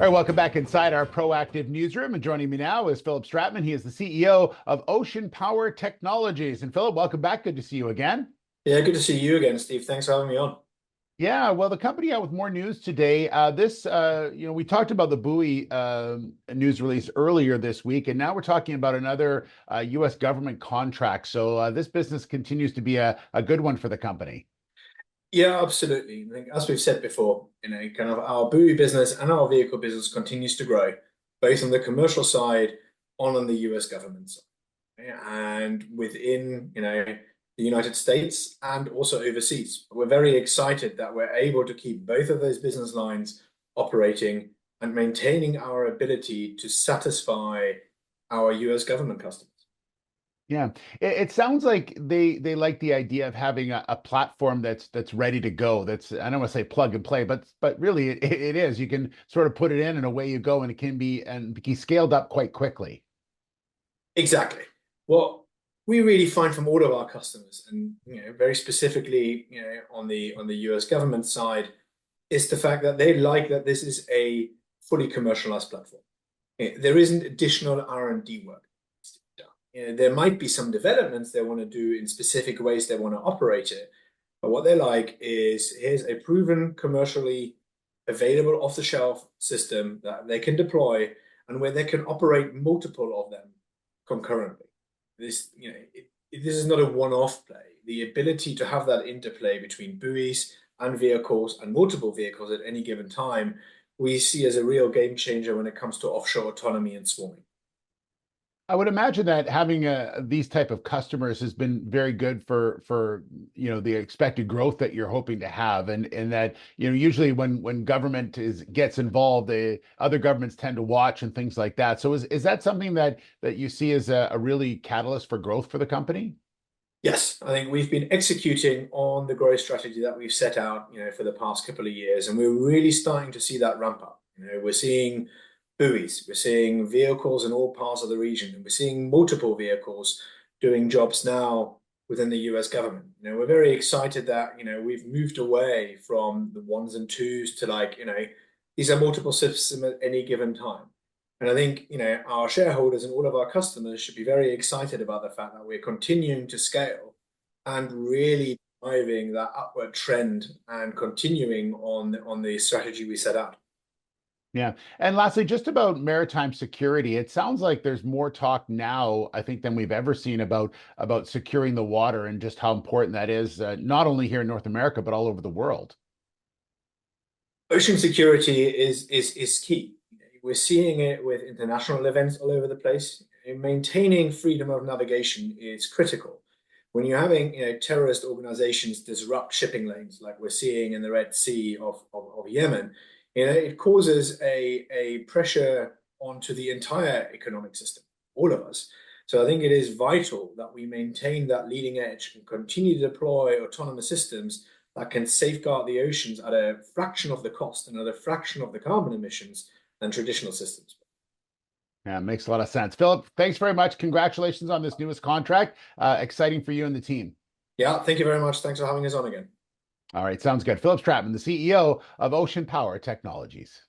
All right, welcome back inside our proactive newsroom. And joining me now is Philip Stratman. He is the CEO of Ocean Power Technologies. And Philip, welcome back. Good to see you again. Yeah, good to see you again, Steve. Thanks for having me on. Yeah, well, the company out with more news today. We talked about the buoy news release earlier this week, and now we're talking about another U.S. government contract. So this business continues to be a good one for the company. Yeah, absolutely. I think, as we've said before, kind of our buoy business and our vehicle business continues to grow, both on the commercial side and on the US government side. And within, the United States and also overseas. We're very excited that we're able to keep both of those business lines operating and maintaining our ability to satisfy our US government customers. Yeah, it sounds like they like the idea of having a platform that's ready to go. That's I don't want to say plug and play, but really it is. You can sort of put it in and away you go, and it can be scaled up quite quickly. Exactly. What we really find from all of our customers, and very specifically, on the US government side, is the fact that they like that this is a fully commercialized platform. There isn't additional R&D work. There might be some developments they want to do in specific ways they want to operate it, but what they like is here's a proven commercially available off-the-shelf system that they can deploy and where they can operate multiple of them concurrently. This is not a one-off play. The ability to have that interplay between buoys and vehicles and multiple vehicles at any given time, we see as a real game changer when it comes to offshore autonomy and swarming. I would imagine that having these type of customers has been very good for the expected growth that you're hoping to have, and that usually when government gets involved, other governments tend to watch and things like that. So is that something that you see as a really catalyst for growth for the company? Yes, I think we've been executing on the growth strategy that we've set out, for the past couple of years, and we're really starting to see that ramp up. We're seeing buoys, we're seeing vehicles in all parts of the region, and we're seeing multiple vehicles doing jobs now within the US government. We're very excited that, we've moved away from the ones and twos to these are multiple systems at any given time. And I think, our shareholders and all of our customers should be very excited about the fact that we're continuing to scale and really driving that upward trend and continuing on the strategy we set out. Yeah. And lastly, just about maritime security, it sounds like there's more talk now, I think, than we've ever seen about securing the water and just how important that is, not only here in North America, but all over the world. Ocean security is key. We're seeing it with international events all over the place. Maintaining freedom of navigation is critical. When you're having, terrorist organizations disrupt shipping lanes, like we're seeing in the Red Sea of Yemen, it causes a pressure onto the entire economic system, all of us. So I think it is vital that we maintain that leading edge and continue to deploy autonomous systems that can safeguard the oceans at a fraction of the cost and at a fraction of the carbon emissions than traditional systems. Yeah, makes a lot of sense. Philip, thanks very much. Congratulations on this newest contract. Exciting for you and the team. Yeah, thank you very much. Thanks for having us on again. All right, sounds good. Philip Stratman, the CEO of Ocean Power Technologies.